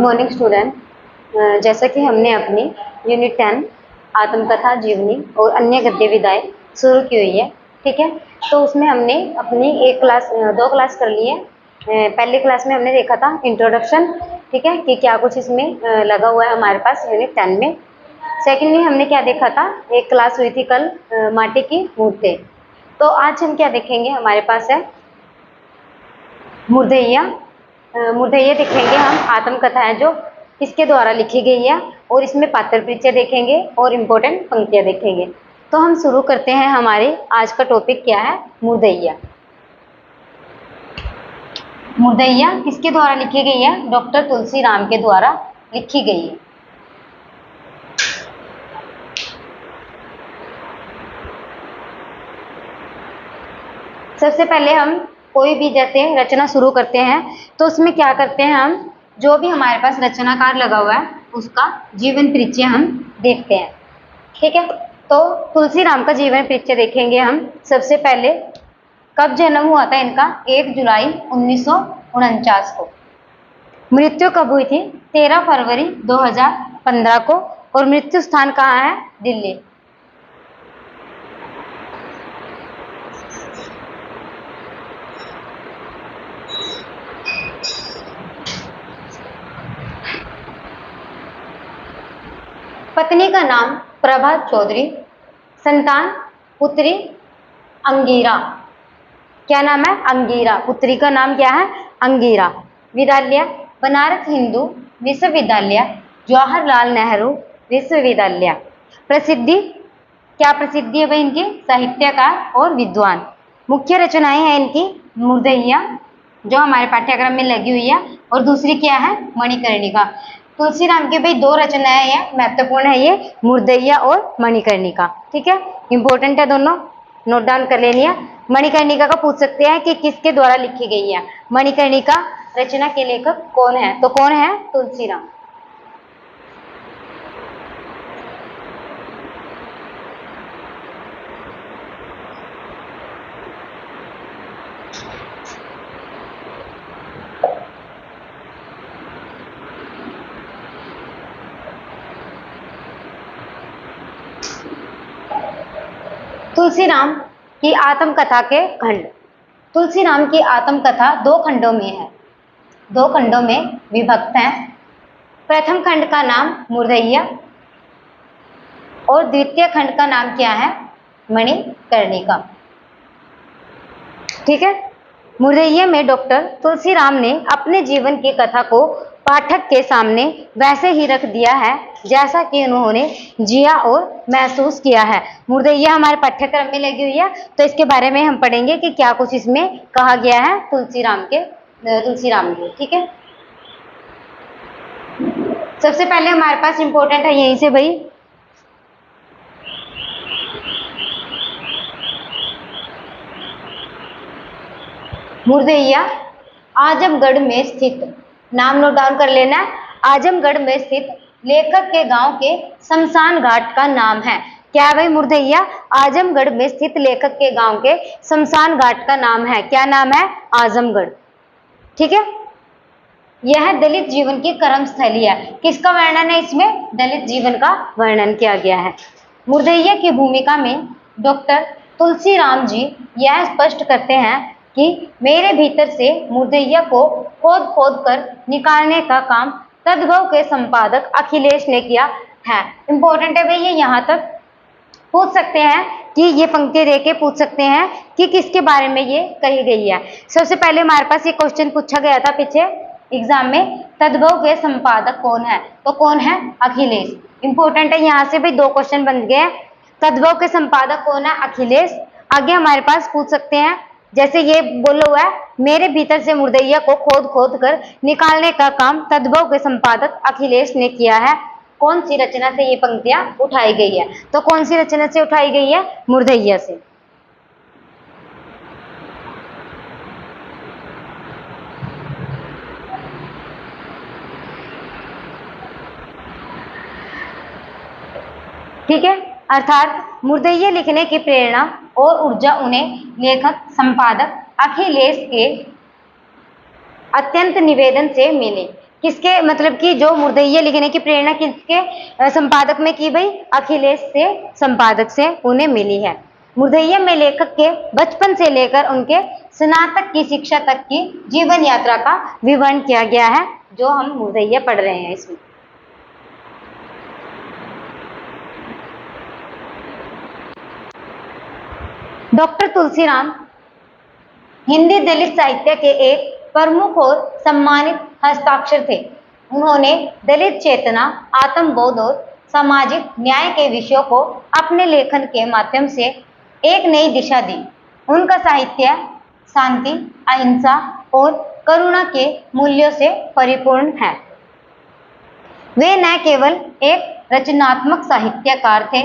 Morning student. जैसा कि हमने अपनी यूनिट 10 आत्मकथा, जीवनी और अन्य गद्य विधाएं शुरू की हुई है, ठीक है। तो उसमें हमने अपनी दो क्लास कर ली है। पहली क्लास में हमने देखा था इंट्रोडक्शन, ठीक है, कि क्या कुछ इसमें लगा हुआ है हमारे पास यूनिट 10 में। सेकेंडली हमने क्या देखा था, एक क्लास हुई थी कल माटी की मूर्तें। तो आज हम क्या देखेंगे, हमारे पास है मुर्दैया। मुर्दैया देखेंगे हम, आत्मकथा है जो किसके द्वारा लिखी गई है, और इसमें पात्र परिचय देखेंगे और इम्पोर्टेंट पंक्तियां देखेंगे। तो हम शुरू करते हैं। हमारे आज का टॉपिक क्या है, मुर्दैया। मुर्दैया किसके द्वारा लिखी गई है, डॉक्टर तुलसी राम के द्वारा लिखी गई है। सबसे पहले हम कोई भी जैसे रचना शुरू करते हैं तो उसमें क्या करते हैं, हम जो भी हमारे पास रचनाकार लगा हुआ है उसका जीवन परिचय हम देखते हैं, ठीक है। तो तुलसी राम का जीवन परिचय देखेंगे हम। सबसे पहले कब जन्म हुआ था इनका, 1 जुलाई 1949 को। मृत्यु कब हुई थी, 13 फरवरी 2015 को। और मृत्यु स्थान कहाँ है, दिल्ली। पत्नी का नाम प्रभा चौधरी, संतान पुत्री अंगीरा। क्या नाम है, अंगीरा। पुत्री का नाम क्या है, अंगीरा। विद्यालय बनारस हिंदू विश्वविद्यालय, जवाहरलाल नेहरू विश्वविद्यालय। प्रसिद्धि, क्या प्रसिद्धि है भाई इनकी, साहित्यकार और विद्वान। मुख्य रचनाएं हैं इनकी मुर्दैया जो हमारे पाठ्यक्रम में लगी हुई है, और दूसरी क्या है, मणिकर्णिका। तुलसी राम की भाई 2 रचनाएं हैं, महत्वपूर्ण है ये, मुर्दैया और मणिकर्णिका, ठीक है। इंपॉर्टेंट है दोनों, नोट डाउन कर लेनी है। मणिकर्णिका का पूछ सकते हैं कि किसके द्वारा लिखी गई है। मणिकर्णिका रचना के लेखक कौन है, तो कौन है, तुलसी राम। तुलसी राम की आत्मकथा के खंड। तुलसी राम की आत्मकथा 2 खंडों में है, 2 खंडों में विभक्त है। प्रथम खंड का नाम मुर्दैया और द्वितीय खंड का नाम क्या है, मणिकर्णिका, ठीक है। मुर्दैया में डॉक्टर तुलसी राम ने अपने जीवन की कथा को पाठक के सामने वैसे ही रख दिया है जैसा कि उन्होंने जिया और महसूस किया है। मुर्दैया हमारे पाठ्यक्रम में लगी हुई है, तो इसके बारे में हम पढ़ेंगे कि क्या कुछ इसमें कहा गया है तुलसी राम ने, ठीक है। सबसे पहले हमारे पास इंपॉर्टेंट है यहीं से भाई, मुर्दैया आजमगढ़ में स्थित, नाम नोट डाउन कर लेना है। आजमगढ़ में स्थित लेखक के गांव के शमशान घाट का नाम है। क्या भाई, मुर्दैया आजमगढ़ में स्थित लेखक के गांव के शमशान घाट का नाम है। क्या नाम है, आजमगढ़, ठीक है। यह दलित जीवन की कर्मस्थली है। किसका वर्णन है इसमें, दलित जीवन का वर्णन किया गया है। मुर्दैया की भूमिका में डॉक्टर तुलसी राम जी यह स्पष्ट करते हैं कि मेरे भीतर से मुर्दैया को खोद खोद कर निकालने का काम तद्भव के संपादक अखिलेश ने किया है। इंपॉर्टेंट है भाई ये, यहाँ तक पूछ सकते हैं कि ये पंक्ति देके पूछ सकते हैं कि किसके बारे में ये कही गई है। सबसे पहले हमारे पास ये क्वेश्चन पूछा गया था पीछे एग्जाम में, तद्भव के संपादक कौन है, तो कौन है, अखिलेश। इंपॉर्टेंट है, यहाँ से भी 2 क्वेश्चन बन गए। तद्भव के संपादक कौन है, अखिलेश। आगे हमारे पास पूछ सकते हैं, जैसे ये बोला हुआ है, मेरे भीतर से मुर्दैया को खोद खोद कर निकालने का काम तद्भव के संपादक अखिलेश ने किया है। कौन सी रचना से ये पंक्तियां उठाई गई है, तो कौन सी रचना से उठाई गई है, मुर्दैया से। ठीक है, अर्थात मुर्दैया लिखने की प्रेरणा और ऊर्जा उन्हें लेखक संपादक अखिलेश के अत्यंत निवेदन से मिले। किसके मतलब कि जो मुर्दैया लिखने की प्रेरणा किसके संपादक में की भाई? अखिलेश से संपादक से उन्हें मिली है। मुर्दैया में लेखक के बचपन से लेकर उनके स्नातक की शिक्षा तक की जीवन यात्रा का विवरण किया गया है, जो हम मुर्दैया पढ़ रहे हैं इसमें। डॉक्टर तुलसीराम हिंदी दलित साहित्य के एक प्रमुख और सम्मानित हस्ताक्षर थे। उन्होंने दलित चेतना, आत्मबोध और सामाजिक न्याय के विषयों को अपने लेखन के माध्यम से एक नई दिशा दी। उनका साहित्य शांति, अहिंसा और करुणा के मूल्यों से परिपूर्ण है। वे न केवल एक रचनात्मक साहित्यकार थे,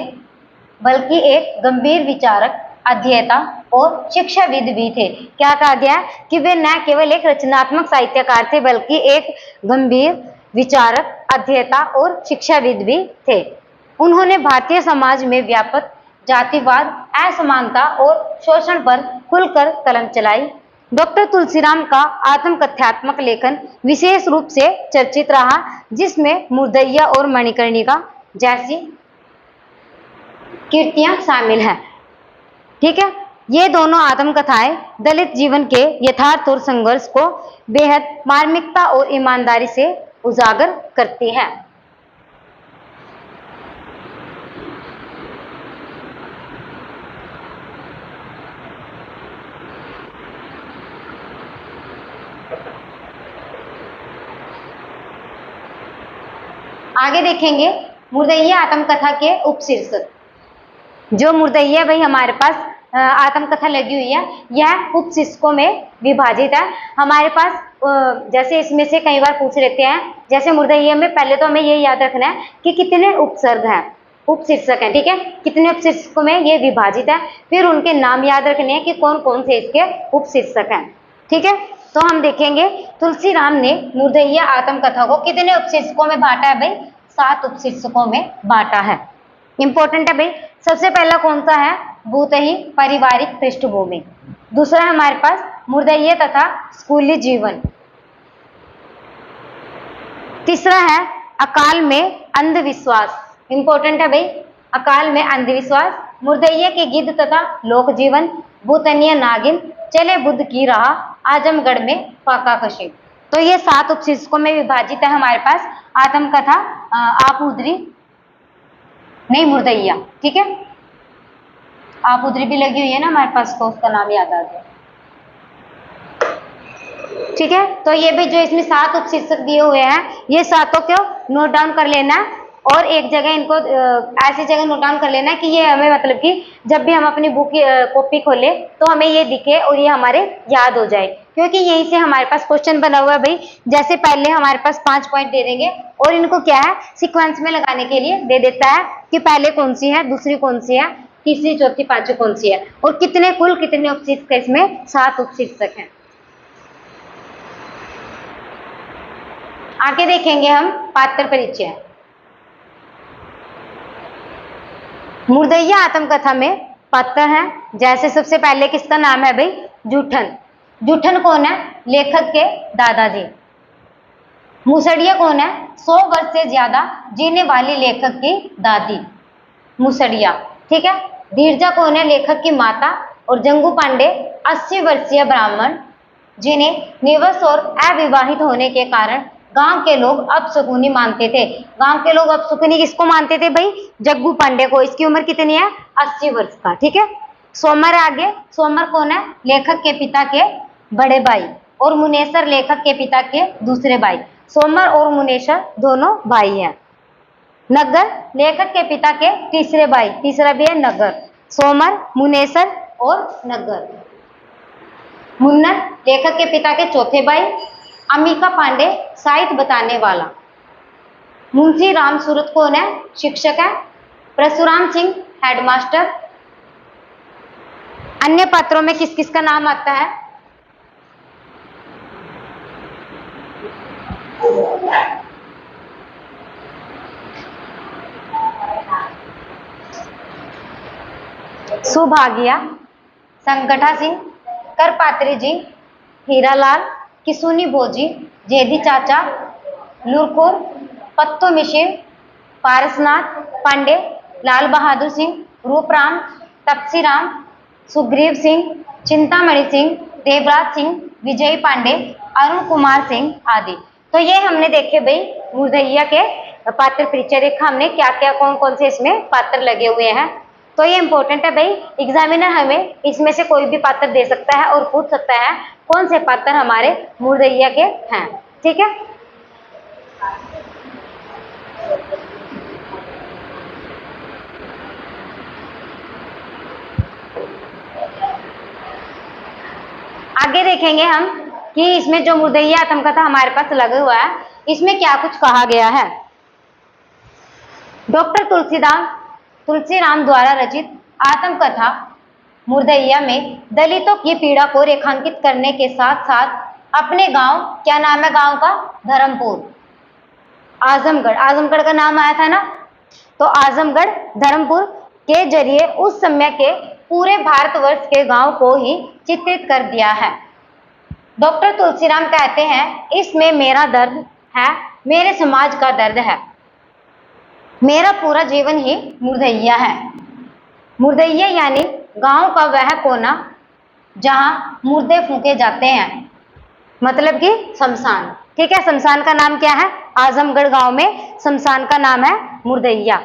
बल्कि एक गंभीर विचारक, अध्येता और शिक्षाविद भी थे। क्या कहा गया कि वे न केवल एक रचनात्मक साहित्यकार थे, बल्कि एक गंभीर विचारक, अध्येता और शिक्षाविद भी थे। उन्होंने भारतीय समाज में व्यापक जातिवाद, असमानता और शोषण पर खुलकर कलम चलाई। डॉक्टर तुलसीराम का आत्मकथात्मक लेखन विशेष रूप से चर्चित रहा, जिसमें मुर्दैया और मणिकर्णिका जैसी कृतियां शामिल हैं। ठीक है, ये दोनों आत्मकथाएं दलित जीवन के यथार्थ और संघर्ष को बेहद मार्मिकता और ईमानदारी से उजागर करती हैं। आगे देखेंगे मुर्दैया आत्मकथा के उपशीर्षक। जो मुर्दैया भाई हमारे पास आत्मकथा लगी हुई है, यह उपशीर्षकों में विभाजित है। हमारे पास जैसे इसमें से कई बार पूछ लेते हैं, जैसे मुर्दैया में पहले तो हमें ये याद रखना है कि कितने उपसर्ग हैं, उपशीर्षक हैं। ठीक है, कितने उपशीर्षकों में ये विभाजित है, फिर उनके नाम याद रखने हैं कि कौन कौन से इसके उपशीर्षक हैं। ठीक है, तो हम देखेंगे तुलसीराम ने मुर्दैया आत्मकथा को कितने उपशीर्षकों में बांटा है भाई? 7 उपशीर्षकों में बांटा है। इंपॉर्टेंट है भाई। सबसे पहला कौन सा है? भूतही पारिवारिक पृष्ठभूमि। दूसरा है हमारे पास मुर्दैया तथा स्कूली जीवन। तीसरा है अकाल में अंधविश्वास। इंपॉर्टेंट है भाई, अकाल में अंधविश्वास, मुर्दैया के गिद्ध तथा लोक जीवन, भूतनिया नागिन, चले बुद्ध की राह, आजमगढ़ में फाका कशी। तो ये 7 उपशीर्षकों में विभाजित है हमारे पास आत्मकथा आपूद्री नहीं मुर्दैया। ठीक है, आपूद्री भी लगी हुई है ना हमारे पास, तो उसका नाम याद आ गया। ठीक है, तो ये भी जो इसमें 7 उपशीर्षक दिए हुए हैं, ये सातों को नोट डाउन कर लेना है और एक जगह इनको ऐसी जगह नोट डाउन कर लेना है कि ये हमें मतलब कि जब भी हम अपनी बुक कॉपी खोले तो हमें ये दिखे और ये हमारे याद हो जाए, क्योंकि यहीं से हमारे पास क्वेश्चन बना हुआ है भाई। जैसे पहले हमारे पास 5 पॉइंट दे देंगे और इनको क्या है सीक्वेंस में लगाने के लिए दे देता है कि पहले कौन सी है, दूसरी कौन सी है, तीसरी, चौथी, पांचवी कौन सी है, और कितने कुल कितने उपशीर्षक, इसमें 7 उपशीर्षक हैं। आगे देखेंगे हम पात्र परिचय। मुर्दैया आत्मकथा में पात्र हैं, जैसे सबसे पहले किसका नाम है भाई? जूठन। जूठन कौन है? लेखक के दादाजी। मुसड़िया कौन है? 100 वर्ष से ज्यादा जीने वाली लेखक की दादी मुसड़िया। ठीक है, धीरजा कौन है? लेखक की माता। और जंगू पांडे 80 वर्षीय ब्राह्मण, जिन्हें निवस और अविवाहित होने के कारण गांव के लोग अपशकुनी मानते थे। गांव के लोग अपशकुनी किसको मानते थे भाई? जग्गू पांडे को। इसकी उम्र कितनी है? 80 वर्ष का। ठीक है, सोमर आगे। सोमर कौन है? लेखक के पिता के बड़े भाई। और मुनेसर लेखक के पिता के दूसरे भाई। सोमर और मुनेसर दोनों भाई हैं। नगर लेखक के पिता के तीसरे भाई, तीसरा भी है नगर। सोमर, मुनेसर और नगर। मुन्नर लेखक के पिता के चौथे भाई। अमिका पांडे साहित्य बताने वाला। मुंशी राम सूरत कौन है? शिक्षक है। परशुराम सिंह हेडमास्टर। अन्य पात्रों में किस किस का नाम आता है? सुभागिया, संकटा सिंह, करपात्री जी, हीरालाल, किसुनी भोजी, जेदी चाचा, लुरखुर, पत्तू मिश्र, पारसनाथ पांडे, लाल बहादुर सिंह, रूपराम, तपसीराम, सुग्रीव सिंह, चिंतामणि सिंह, देवराज सिंह, विजय पांडे, अरुण कुमार सिंह आदि। तो ये हमने देखे भाई मुर्दैया के पात्र परिचय देखा हमने, क्या क्या कौन कौन से इसमें पात्र लगे हुए हैं। तो ये इंपॉर्टेंट है भाई, एग्जामिनर हमें इसमें से कोई भी पात्र दे सकता है और पूछ सकता है कौन से पात्र हमारे मुर्दैया के हैं। ठीक है, आगे देखेंगे हम कि इसमें जो मुर्दैया आत्मकथा हमारे पास लगा हुआ है इसमें क्या कुछ कहा गया है। डॉक्टर तुलसीराम द्वारा रचित आत्मकथा मुर्दैया में दलितों की पीड़ा को रेखांकित करने के साथ साथ अपने गांव, क्या नाम है गांव का, धर्मपुर, आजमगढ़ का नाम आया था ना, तो आजमगढ़ धर्मपुर के जरिए उस समय के पूरे भारतवर्ष के गांव को ही चित्रित कर दिया है। डॉक्टर तुलसीराम कहते हैं इसमें मेरा दर्द है, मेरे समाज का दर्द है, मेरा पूरा जीवन ही मुर्दैया है। मुर्दैया यानी गांव का वह कोना जहां मुर्दे फूके जाते हैं, मतलब कि शमशान। ठीक है, शमशान का नाम क्या है, आजमगढ़ गांव में शमशान का नाम है मुर्दैया।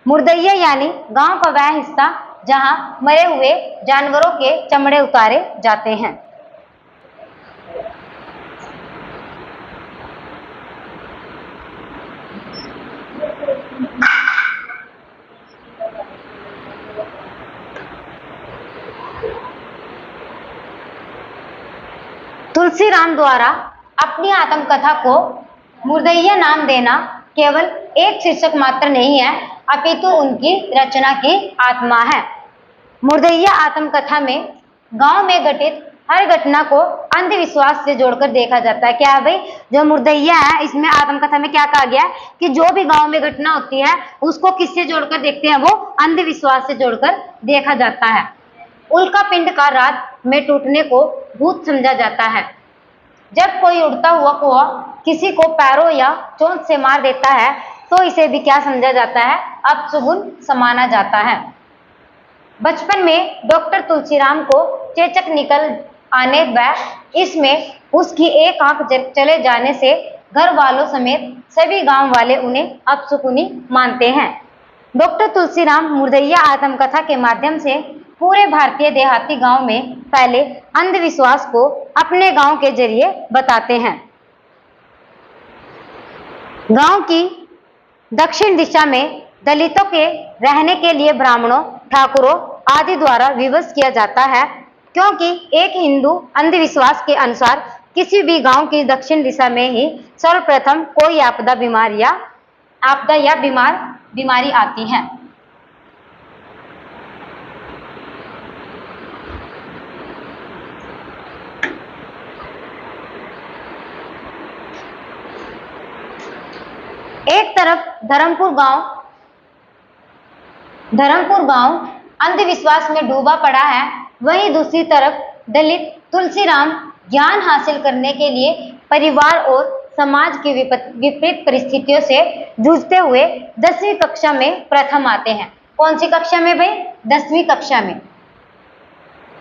मुर्दैया यानी गांव का वह हिस्सा जहां मरे हुए जानवरों के चमड़े उतारे जाते हैं। तुलसीराम द्वारा अपनी आत्मकथा को मुर्दैया नाम देना केवल एक शीर्षक मात्र नहीं है, अपितु उनकी रचना की आत्मा है। मुर्दैया आत्मकथा में गांव में घटित हर घटना को अंधविश्वास से जोड़कर देखा जाता है। क्या है भाई, जो मुर्दैया है इसमें आत्मकथा में क्या कहा गया है कि जो भी गांव में घटना होती है उसको किससे जोड़कर देखते हैं, वो अंधविश्वास से जोड़कर देखा जाता है। उल्का पिंड का रात में टूटने को भूत समझा जाता है। जब कोई उड़ता हुआ कौवा किसी को पैरों या चोंच से मार देता है तो इसे भी क्या समझा जाता है, अपशगुन समाना जाता है। बचपन में डॉक्टर तुलसीराम को चेचक निकल आने व इसमें उसकी एक आंख चले जाने से घर वालों समेत सभी गांव वाले उन्हें अपशकुनी मानते हैं। डॉक्टर तुलसीराम मुर्दैया आत्मकथा के माध्यम से पूरे भारतीय देहाती गांव में फैले अंधविश्वास को अपने गांव के जरिए बताते हैं। गांव की दक्षिण दिशा में दलितों के रहने के लिए ब्राह्मणों, ठाकुरों आदि द्वारा विवश किया जाता है, क्योंकि एक हिंदू अंधविश्वास के अनुसार किसी भी गांव की दक्षिण दिशा में ही सर्वप्रथम कोई आपदा या बीमारी आती है। एक तरफ धर्मपुर गांव अंधविश्वास में डूबा पड़ा है, वहीं दूसरी तरफ दलित तुलसीराम ज्ञान हासिल करने के लिए परिवार और समाज की विपरीत परिस्थितियों से जूझते हुए 10वीं कक्षा में प्रथम आते हैं। कौन सी कक्षा में भाई, 10वीं कक्षा में,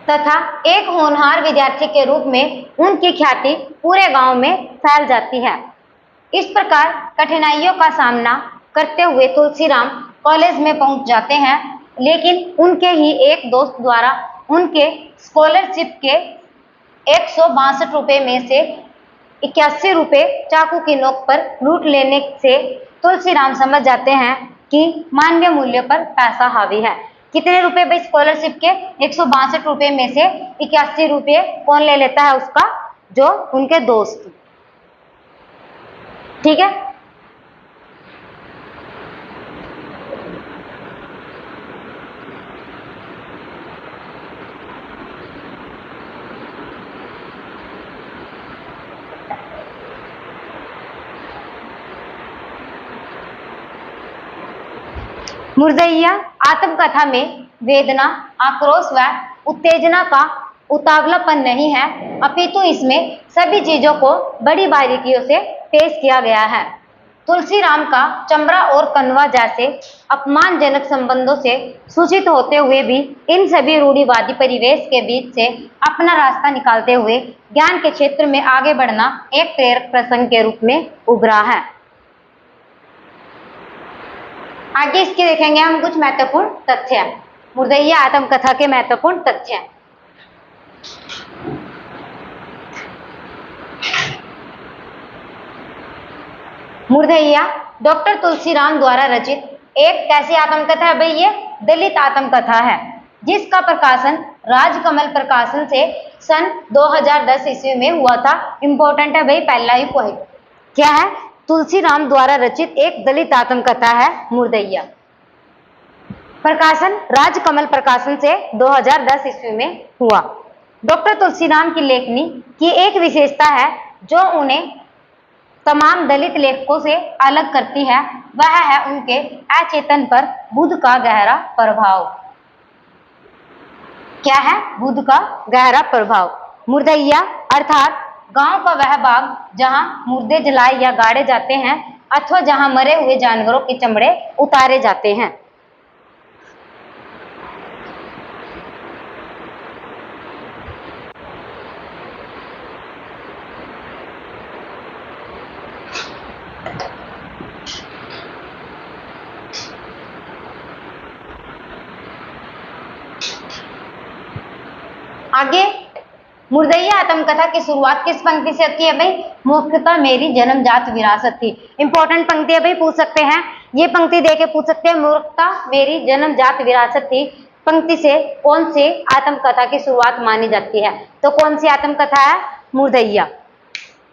तथा एक होनहार विद्यार्थी के रूप में उनकी ख्याति पूरे गांव में फैल जाती है। इस प्रकार कठिनाइयों का सामना करते हुए तुलसीराम कॉलेज में पहुंच जाते हैं, लेकिन उनके ही एक दोस्त द्वारा उनके स्कॉलरशिप के 162 रुपये में से 81 रुपये चाकू की नोक पर लूट लेने से तुलसीराम समझ जाते हैं कि मानवीय मूल्य पर पैसा हावी है। कितने रुपए भाई स्कॉलरशिप के, 162 रुपये में से 81 रुपये कौन ले लेता है, उसका जो उनके दोस्त। ठीक है, मुर्दैया आत्मकथा में वेदना, आक्रोश व उत्तेजना का उतावलापन नहीं है, अपितु इसमें सभी चीजों को बड़ी बारीकियों से पेश किया गया है। तुलसीराम का चमड़ा और कनवा जैसे अपमानजनक संबंधों से सूचित होते हुए भी इन सभी रूढ़िवादी परिवेश के बीच से अपना रास्ता निकालते हुए ज्ञान के क्षेत्र में आगे बढ़ना एक प्रेरक प्रसंग के रूप में उभरा है। आगे इसके देखेंगे हम कुछ महत्वपूर्ण तथ्य। मुर्दैया आत्मकथा के महत्वपूर्ण तथ्य। मुर्दैया डॉक्टर तुलसीराम द्वारा रचित एक कैसी आत्मकथा है भाई? ये दलित आत्मकथा है, जिसका प्रकाशन राजकमल प्रकाशन से सन 2010 ईस्वी में हुआ था। इंपॉर्टेंट है भाई पहला ही पॉइंट। क्या है? तुलसीराम द्वारा रचित एक दलित आत्मकथा है मुर्दैया। प्रकाशन राजकमल प्रकाशन से 2010 ईस्वी में हुआ। डॉक्टर तुलसीराम की लेखनी की एक विशेषता है जो उन्हें तमाम दलित लेखकों से अलग करती है, वह है उनके अचेतन पर बुद्ध का गहरा प्रभाव। क्या है? बुद्ध का गहरा प्रभाव। मुर्दैया अर्थात गांव का वह भाग जहां मुर्दे जलाए या गाड़े जाते हैं अथवा जहां मरे हुए जानवरों के चमड़े उतारे जाते हैं। आगे मुर्दैया आत्मकथा की शुरुआत किस पंक्ति से होती है भाई? मूर्खता मेरी जन्मजात विरासत थी। इंपॉर्टेंट पंक्ति है भाई, पूछ सकते हैं। ये पंक्ति दे के पूछ सकते हैं, मूर्खता मेरी जन्मजात विरासत थी पंक्ति से कौन सी आत्मकथा की शुरुआत मानी जाती है? तो कौन सी आत्मकथा है? मुर्दैया।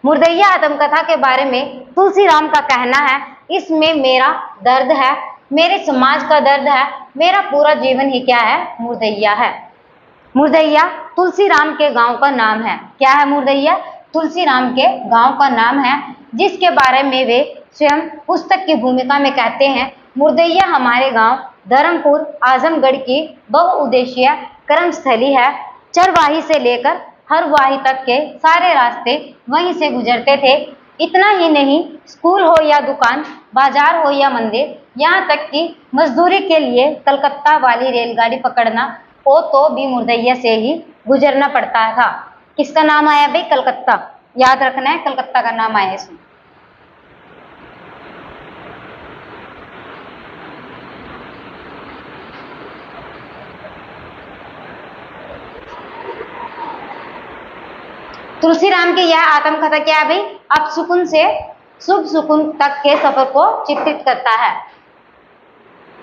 मुर्दैया आत्मकथा के बारे में तुलसीराम का कहना है, इसमें मेरा दर्द है, मेरे समाज का दर्द है, मेरा पूरा जीवन ही क्या है? मुर्दैया है। मुर्दैया तुलसीराम के गांव का नाम है। क्या है मुर्दैया? तुलसीराम के गांव का नाम है, जिसके बारे में वे स्वयं पुस्तक की भूमिका में कहते हैं, मुर्दैया हमारे गांव धर्मपुर आजमगढ़ की बहुउद्देशीय कर्मस्थली है। चरवाही से लेकर हरवाही तक के सारे रास्ते वहीं से गुजरते थे। इतना ही नहीं, स्कूल हो या दुकान, बाजार हो या मंदिर, यहाँ तक कि मजदूरी के लिए कलकत्ता वाली रेलगाड़ी पकड़ना हो तो भी मुर्दैया से ही गुजरना पड़ता था। किसका नाम आया भाई? कलकत्ता। याद रखना है, कलकत्ता का नाम आया इसमें। तुलसीराम की यह आत्मकथा क्या है भाई? अपसुकुन से शुभ सुकुन तक के सफर को चित्रित करता है।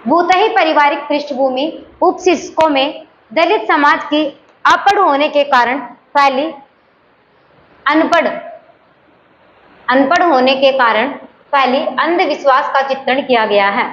भूतही पारिवारिक पृष्ठभूमि उपशीर्षकों में दलित समाज की अपढ़ होने के कारण फैली अनपढ़ होने के कारण फैली अंधविश्वास का चित्रण किया गया है।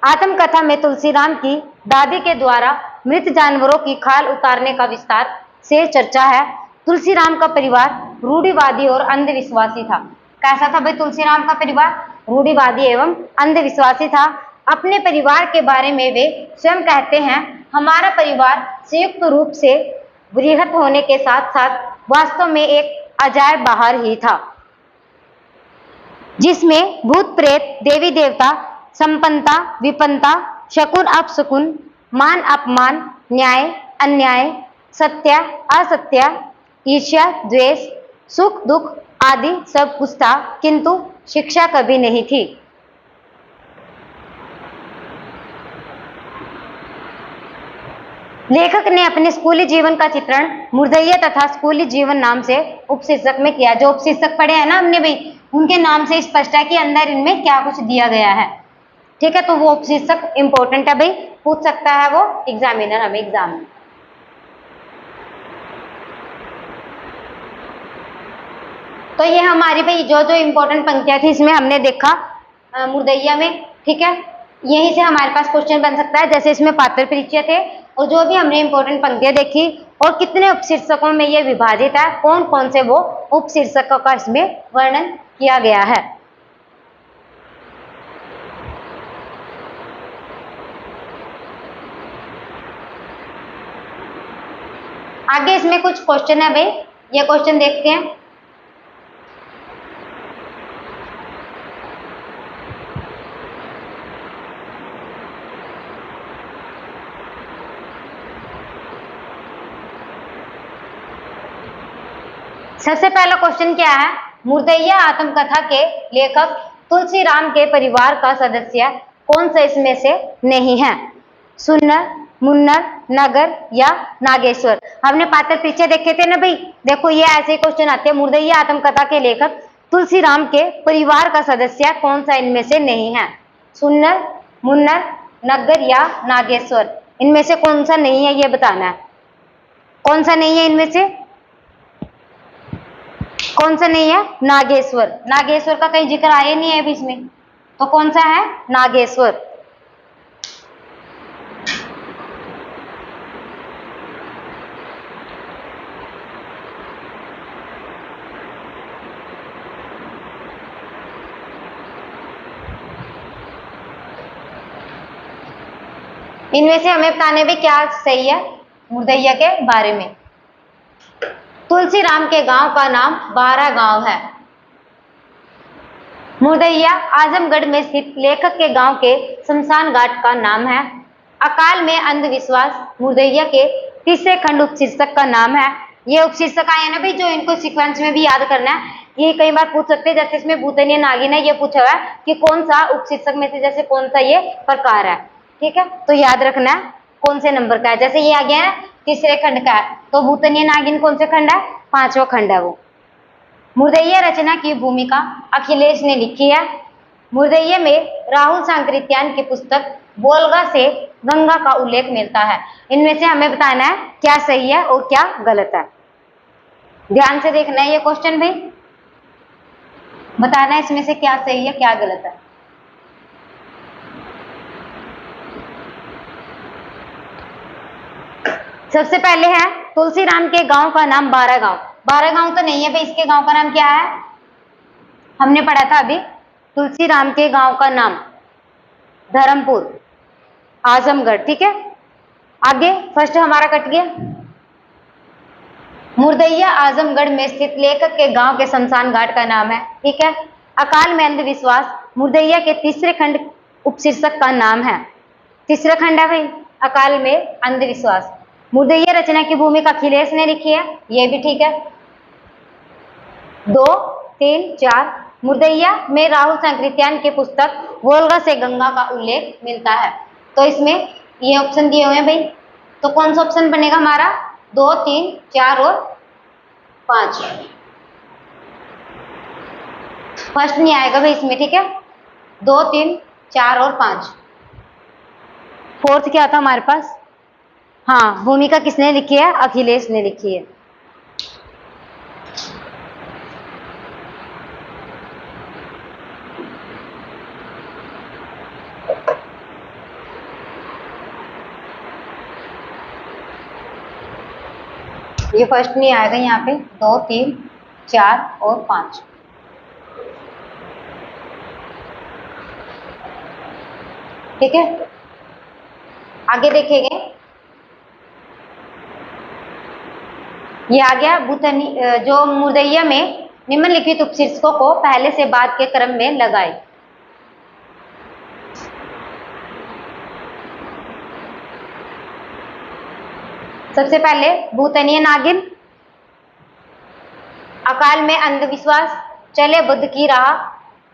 आत्मकथा में तुलसीराम की दादी के द्वारा मृत जानवरों की खाल उतारने का विस्तार से चर्चा है। तुलसीराम का परिवार रूढ़िवादी और अंधविश्वासी था। कैसा था भाई तुलसीराम का परिवार? रूढ़िवादी एवं अंधविश्वासी था। अपने परिवार के बारे में वे स्वयं कहते हैं, हमारा परिवार संयुक्त रूप से बृहत होने के साथ साथ वास्तव में एक अजायब बहार ही था, जिसमें भूत प्रेत, देवी देवता, संपन्नता विपन्नता, शकुन अपशकुन, मान अपमान, न्याय अन्याय, सत्य असत्य, ईर्ष्या द्वेष, सुख दुख आदि सब कुछ था, किंतु शिक्षा कभी नहीं थी। लेखक ने अपने स्कूली जीवन का चित्रण मुर्दैया तथा स्कूली जीवन नाम से उपशीर्षक में किया। जो उपशीर्षक पढ़े हैं ना हमने भाई, उनके नाम से स्पष्ट है कि अंदर इनमें क्या कुछ दिया गया है। ठीक है, तो वो उपशीर्षक इंपॉर्टेंट है भाई, पूछ सकता है वो एग्जामिनर हमें एग्जाम में। तो ये हमारी भाई जो जो इंपॉर्टेंट पंक्तियां थी इसमें हमने देखा मुर्दैया में। ठीक है, यहीं से हमारे पास क्वेश्चन बन सकता है, जैसे इसमें पात्र परिचय थे और जो भी हमने इंपॉर्टेंट पंक्तियां देखी और कितने उपशीर्षकों में ये विभाजित है, कौन कौन से वो उपशीर्षकों का इसमें वर्णन किया गया है। आगे इसमें कुछ क्वेश्चन है भाई, ये क्वेश्चन देखते हैं। सबसे पहला क्वेश्चन क्या है, मुर्दैया आत्मकथा के लेखक तुलसीराम के परिवार का सदस्य कौन सा इसमें से नहीं है? सुन्नर, मुन्नर, नगर या नागेश्वर। हमने पात्र पीछे देखे थे ना भाई, देखो ये ऐसे क्वेश्चन आते हैं, मुर्दैया आत्मकथा के लेखक तुलसीराम के परिवार का सदस्य कौन सा इनमें से नहीं है? सुन्नर, मुन्नर, नगर या नागेश्वर। इनमें से कौन सा नहीं है ये बताना है। कौन सा नहीं है इनमें से? कौन सा नहीं है? नागेश्वर। नागेश्वर का कहीं जिक्र आया नहीं है अभी इसमें, तो कौन सा है? नागेश्वर। इनमें से हमें बताने भी क्या सही है मुर्दैया के बारे में। तुलसीराम के गांव का नाम 12 गांव है। मुर्दैया आजमगढ़ में स्थित लेखक के गांव के शमशान घाट का नाम है। अकाल में अंधविश्वास मुर्दैया के तीसरे खंड उपशीर्षक का नाम है। ये उपशीर्षक आए ना भाई, जो इनको सीक्वेंस में भी याद करना है। ये कई बार पूछ सकते हैं, जैसे इसमें भूतनीय नागिन है, ये पूछा हुआ है कि कौन सा उपशीर्षक में से जैसे कौन सा ये प्रकार है। ठीक है, तो याद रखना है कौन से नंबर का है। जैसे ये आ गया है तीसरे खंड का है, तो भूतनीय नागिन कौन से खंड है? 5वां खंड है वो। मुर्दैया रचना की भूमिका अखिलेश ने लिखी है। मुर्दैया में राहुल सांकृत्यायन की पुस्तक वोल्गा से गंगा का उल्लेख मिलता है। इनमें से हमें बताना है क्या सही है और क्या गलत है। ध्यान से देखना है ये क्वेश्चन भाई, बताना है इसमें से क्या सही है क्या गलत है। सबसे पहले है तुलसीराम के गांव का नाम 12 गांव। 12 गांव तो नहीं है भाई, इसके गांव का नाम क्या है? हमने पढ़ा था अभी, तुलसीराम के गांव का नाम धर्मपुर, आजमगढ़। ठीक है, आगे फर्स्ट हमारा कट गया। मुर्दैया आजमगढ़ में स्थित लेखक के गांव के शमशान घाट का नाम है। ठीक है, अकाल में अंधविश्वास मुर्दैया के तीसरे खंड उपशीर्षक का नाम है। तीसरा खंड है भाई अकाल में अंधविश्वास। मुर्दैया रचना की भूमिका अखिलेश ने लिखी है, ये भी ठीक है। 2, 3, 4 मुर्दैया में राहुल सांकृत्यायन की पुस्तक वोल्गा से गंगा का उल्लेख मिलता है। तो इसमें ये ऑप्शन दिए हुए हैं भाई, तो कौन सा ऑप्शन बनेगा हमारा? 2, 3, 4 और 5। फर्स्ट नहीं आएगा भाई इसमें। ठीक है, 2, 3, 4 और 5। फोर्थ क्या था हमारे पास? हाँ, भूमिका किसने लिखी है? अखिलेश ने लिखी है। ये फर्स्ट नहीं आएगा यहाँ पे। 2, 3, 4 और 5। ठीक है, आगे देखेंगे। ये आ गया भूतनी जो मुर्दैया में निम्नलिखित उपशीर्षकों को पहले से बाद के क्रम में लगाए। सबसे पहले भूतनीय नागिन, अकाल में अंधविश्वास, चले बुद्ध की राह,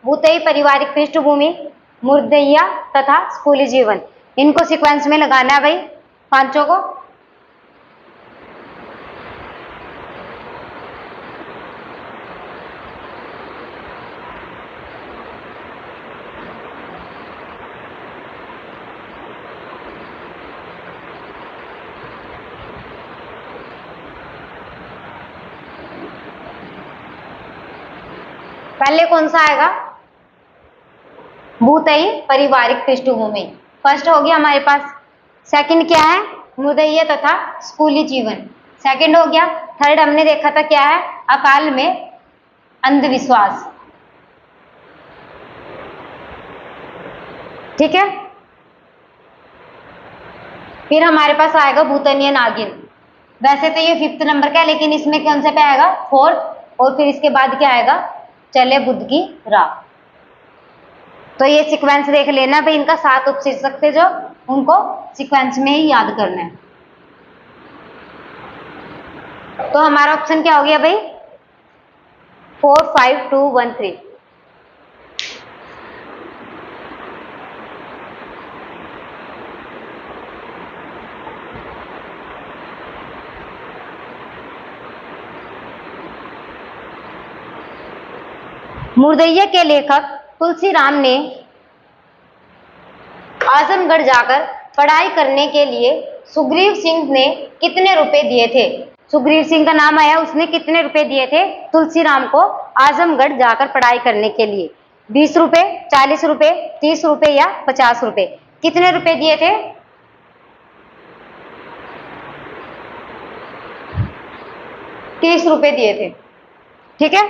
भूतई पारिवारिक पृष्ठभूमि, मुर्दैया तथा स्कूली जीवन। इनको सीक्वेंस में लगाना है भाई पांचों को। पहले कौन सा आएगा? भूतई पारिवारिक पृष्ठभूमि फर्स्ट हो गया हमारे पास। सेकंड क्या है? मुर्दैया तथा स्कूली जीवन सेकंड हो गया। थर्ड हमने देखा था क्या है? अकाल में अंधविश्वास। ठीक है, फिर हमारे पास आएगा भूतनीय नागिन। वैसे तो ये 5th नंबर का है, लेकिन इसमें कौन सा पे आएगा? 4th। और फिर इसके बाद क्या आएगा? चले बुद्ध की राह। तो ये सीक्वेंस देख लेना भाई, इनका 7 उपशीर्षक थे जो, उनको सीक्वेंस में ही याद करना है। तो हमारा ऑप्शन क्या हो गया भाई? 45213। मुर्दैया के लेखक तुलसीराम ने आजमगढ़ जाकर पढ़ाई करने के लिए सुग्रीव सिंह ने कितने रुपए दिए थे? सुग्रीव सिंह का नाम आया, उसने कितने रुपए दिए थे तुलसीराम को आजमगढ़ जाकर पढ़ाई करने के लिए? 20 रुपए, 40 रुपए, 30 रुपए या 50 रुपए? कितने रुपए दिए थे? 30 रुपए दिए थे। ठीक है,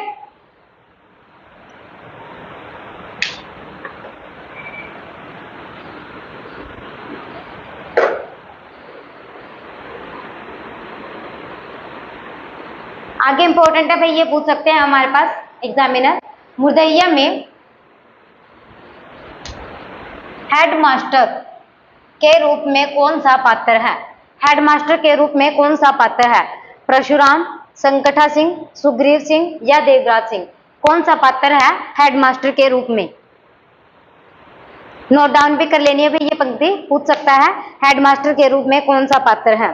आगे इंपॉर्टेंट है भाई, ये पूछ सकते हैं हमारे पास एग्जामिनर। मुर्दैया में हेडमास्टर के रूप में कौन सा पात्र है? हेडमास्टर के रूप में कौन सा पात्र है? परशुराम, संकटा सिंह, सुग्रीव सिंह या देवराज सिंह? कौन सा पात्र है हेडमास्टर के रूप में? नोट डाउन भी कर लेनी है भाई, ये पंक्ति पूछ सकता है, हेडमास्टर के रूप में कौन सा पात्र है?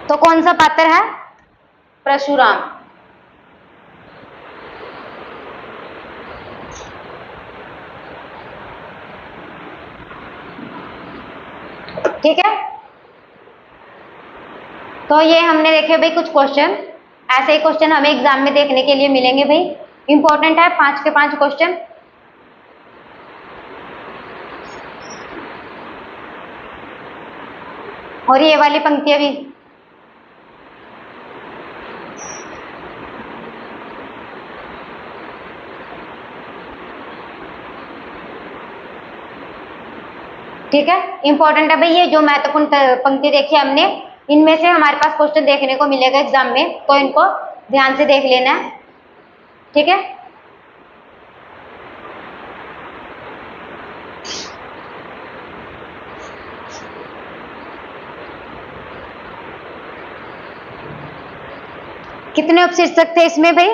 तो कौन सा पात्र है? परशुराम। ठीक है, तो ये हमने देखे भाई कुछ क्वेश्चन। ऐसे ही क्वेश्चन हमें एग्जाम में देखने के लिए मिलेंगे भाई, इंपॉर्टेंट है 5 के 5 क्वेश्चन। और ये वाली पंक्तियां भी। ठीक है, इंपॉर्टेंट है भाई, ये जो महत्वपूर्ण पंक्ति देखी हमने, इनमें से हमारे पास क्वेश्चन देखने को मिलेगा एग्जाम में, तो इनको ध्यान से देख लेना है। ठीक है, कितने उपशीर्षक थे इसमें भाई?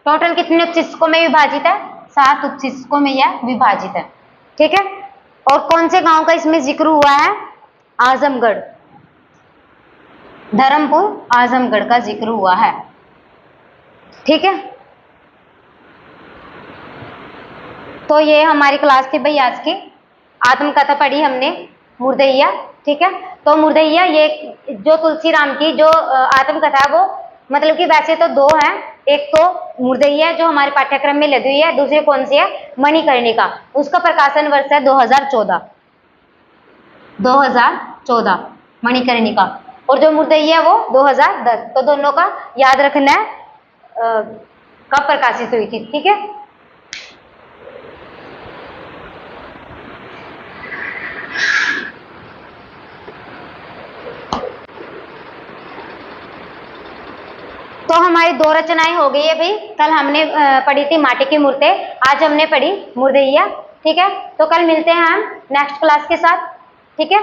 टोटल कितने उपशीर्षकों में विभाजित है? 7 उपशीर्षकों में यह विभाजित है। ठीक है, और कौन से गांव का इसमें जिक्र हुआ है? आजमगढ़, धर्मपुर आजमगढ़ का जिक्र हुआ है। ठीक है, तो ये हमारी क्लास थी भाई आज की, आत्मकथा पढ़ी हमने मुर्दैया। ठीक है, तो मुर्दैया ये जो तुलसीराम की जो आत्मकथा है, वो मतलब कि वैसे तो 2 हैं, एक तो मुर्दैया जो हमारे पाठ्यक्रम में लगी हुई है, दूसरी कौन सी है? मणिकर्णिका। उसका प्रकाशन वर्ष है 2014, 2014 मणिकर्णिका, और जो मुर्दैया वो 2010। तो दोनों का याद रखना है कब प्रकाशित हुई थी। ठीक है, तो हमारी 2 रचनाएं हो गई है भाई। कल हमने पढ़ी थी माटी की मूर्तें, आज हमने पढ़ी मुर्दैया। ठीक है, तो कल मिलते हैं हम नेक्स्ट क्लास के साथ। ठीक है।